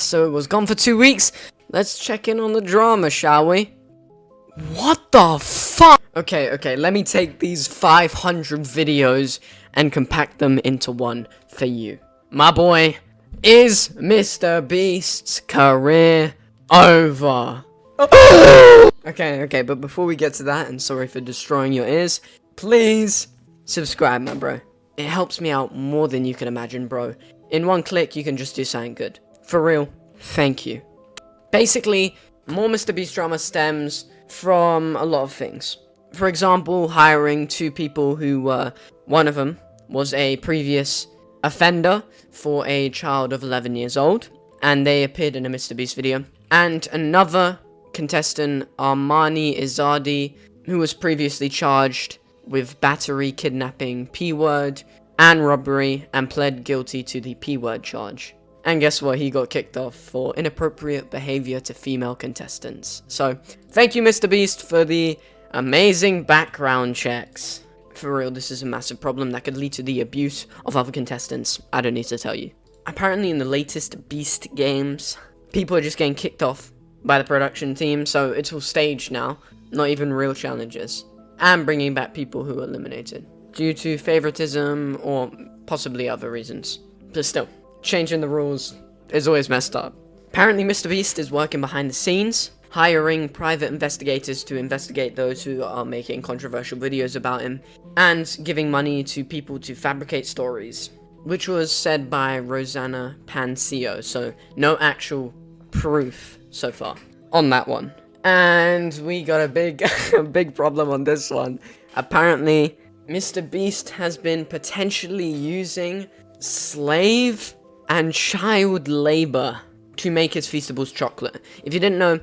So it was gone for 2 weeks. Let's check in on the drama, shall we? What the fuck? Okay, let me take these 500 videos and compact them into one for you. My boy, is Mr. Beast's career over? Okay, but before we get to that, and sorry for destroying your ears, please subscribe, my bro. It helps me out more than you can imagine, bro. In one click, you can just do something good. For real, thank you. Basically, more Mr. Beast drama stems from a lot of things. For example, hiring 2 people who were, one of them was a previous offender for a child of 11 years old, and they appeared in a Mr. Beast video. And another contestant, Armani Izadi, who was previously charged with battery, kidnapping, P-word, and robbery, and pled guilty to the P-word charge. And guess what? He got kicked off for inappropriate behavior to female contestants. So, thank you, Mr. Beast, for the amazing background checks. For real, this is a massive problem that could lead to the abuse of other contestants. I don't need to tell you. Apparently, in the latest Beast games, people are just getting kicked off by the production team, so it's all staged now, not even real challenges. And bringing back people who were eliminated due to favoritism or possibly other reasons. But still, changing the rules is always messed up. Apparently, Mr. Beast is working behind the scenes, hiring private investigators to investigate those who are making controversial videos about him, and giving money to people to fabricate stories, which was said by Rosanna Pancio, so no actual proof so far on that one. And we got a big big problem on this one. Apparently, Mr. Beast has been potentially using slave and child labor to make his Feastables chocolate. If you didn't know,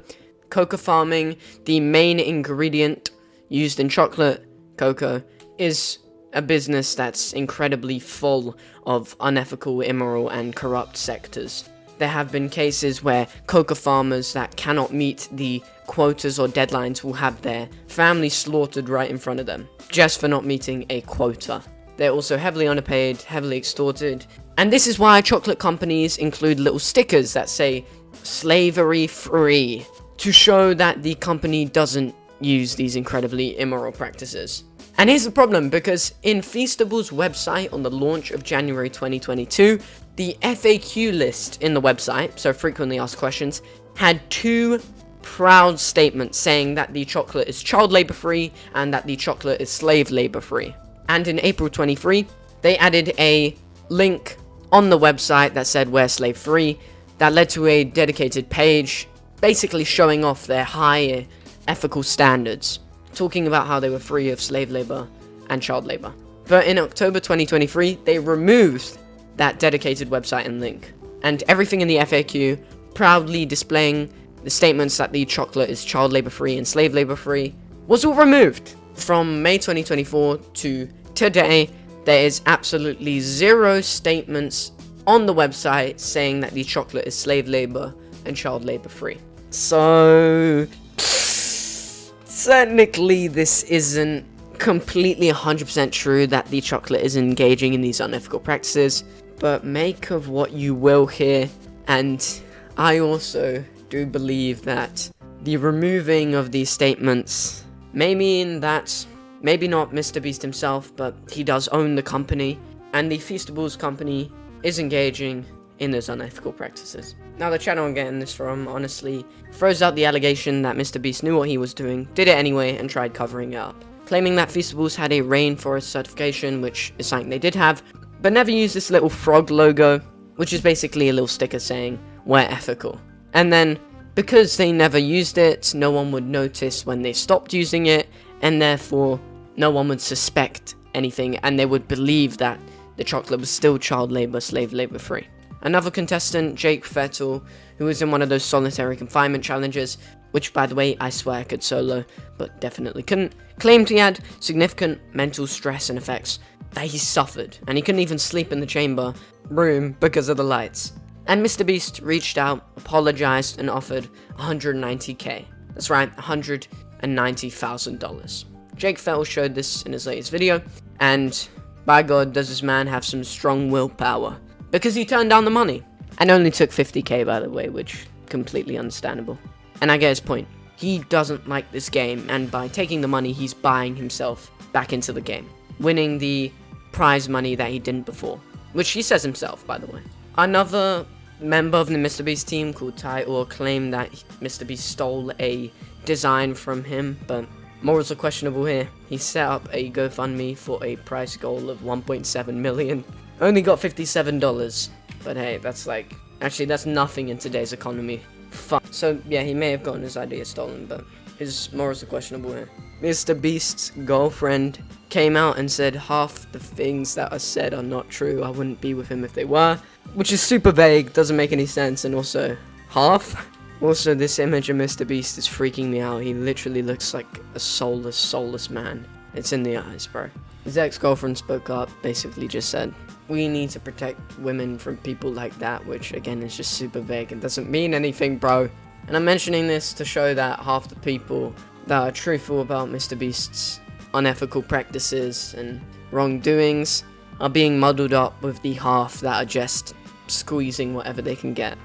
cocoa farming, the main ingredient used in chocolate, cocoa, is a business that's incredibly full of unethical, immoral, and corrupt sectors. There have been cases where cocoa farmers that cannot meet the quotas or deadlines will have their family slaughtered right in front of them, just for not meeting a quota. They're also heavily underpaid, heavily extorted, and this is why chocolate companies include little stickers that say slavery free, to show that the company doesn't use these incredibly immoral practices. And here's the problem, because in Feastables' website on the launch of January 2022, the FAQ list in the website, so frequently asked questions, had 2 proud statements saying that the chocolate is child labor free and that the chocolate is slave labor free. And in April 23, they added a link on the website that said we're slave free, that led to a dedicated page basically showing off their high ethical standards, talking about how they were free of slave labor and child labor. But in October 2023, they removed that dedicated website and link, and everything in the FAQ proudly displaying the statements that the chocolate is child labor free and slave labor free was all removed. From May 2024 to today, there is absolutely 0 statements on the website saying that the chocolate is slave labor and child labor free. So technically, this isn't completely 100% true that the chocolate is engaging in these unethical practices, but make of what you will here. And I also do believe that the removing of these statements may mean that maybe not Mr. Beast himself, but he does own the company, and the Feastables company is engaging in those unethical practices. Now, the channel I'm getting this from honestly throws out the allegation that Mr. Beast knew what he was doing, did it anyway, and tried covering it up, claiming that Feastables had a rainforest certification, which is something they did have, but never used this little frog logo, which is basically a little sticker saying, we're ethical. And then, because they never used it, no one would notice when they stopped using it, and therefore, no one would suspect anything, and they would believe that the chocolate was still child labor, slave labor free. Another contestant, Jake Fettel, who was in one of those solitary confinement challenges, which, by the way, I swear I could solo, but definitely couldn't, claimed he had significant mental stress and effects that he suffered, and he couldn't even sleep in the chamber room because of the lights. And Mr. Beast reached out, apologized, and offered $190K. That's right, $190,000. Jake Fettel showed this in his latest video, and by God, does this man have some strong willpower, because he turned down the money. And only took 50k, by the way, which completely understandable. And I get his point. He doesn't like this game, and by taking the money, he's buying himself back into the game, winning the prize money that he didn't before, which he says himself, by the way. Another member of the MrBeast team called Ty claimed that MrBeast stole a design from him, but morals are questionable here. He set up a GoFundMe for a prize goal of 1.7 million. Only got $57, but hey, that's like, actually that's nothing in today's economy. Fuck. So yeah, he may have gotten his idea stolen, but his morals are questionable here. MrBeast's girlfriend came out and said half the things that are said are not true. I wouldn't be with him if they were, which is super vague, doesn't make any sense, and also half. Also, this image of MrBeast is freaking me out. He literally looks like a soulless man. It's in the eyes, bro. His ex-girlfriend spoke up, basically just said, we need to protect women from people like that, which again is just super vague and doesn't mean anything, bro. And I'm mentioning this to show that half the people that are truthful about MrBeast's unethical practices and wrongdoings are being muddled up with the half that are just squeezing whatever they can get.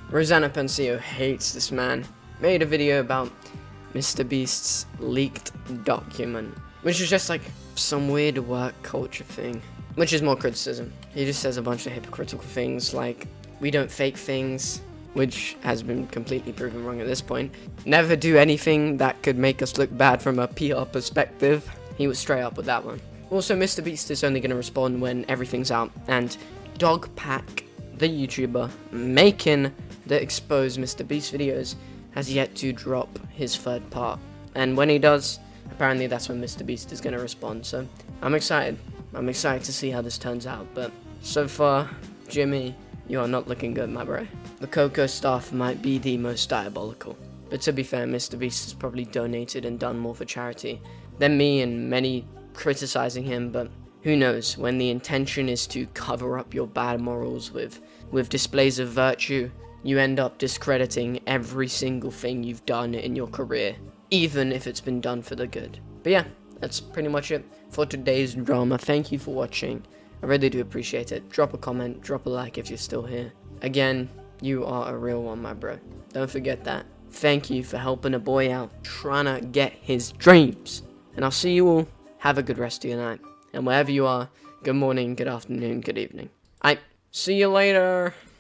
Rosanna Pansio hates this man. Made a video about MrBeast's leaked document, which is just like some weird work culture thing, which is more criticism. He just says a bunch of hypocritical things like, we don't fake things, which has been completely proven wrong at this point. Never do anything that could make us look bad from a PR perspective. He was straight up with that one. Also, MrBeast is only going to respond when everything's out, and Dogpack, the YouTuber making the exposed MrBeast videos, has yet to drop his third part. And when he does, apparently that's when MrBeast is going to respond. So I'm excited. I'm excited to see how this turns out. But so far, Jimmy, you are not looking good, my bro. The Coco stuff might be the most diabolical. But to be fair, MrBeast has probably donated and done more for charity than me and many criticizing him, but who knows, when the intention is to cover up your bad morals with displays of virtue, you end up discrediting every single thing you've done in your career, even if it's been done for the good. But yeah, that's pretty much it for today's drama. Thank you for watching. I really do appreciate it. Drop a comment, drop a like if you're still here. Again, you are a real one, my bro. Don't forget that. Thank you for helping a boy out, trying to get his dreams. And I'll see you all. Have a good rest of your night. And wherever you are, good morning, good afternoon, good evening. See you later.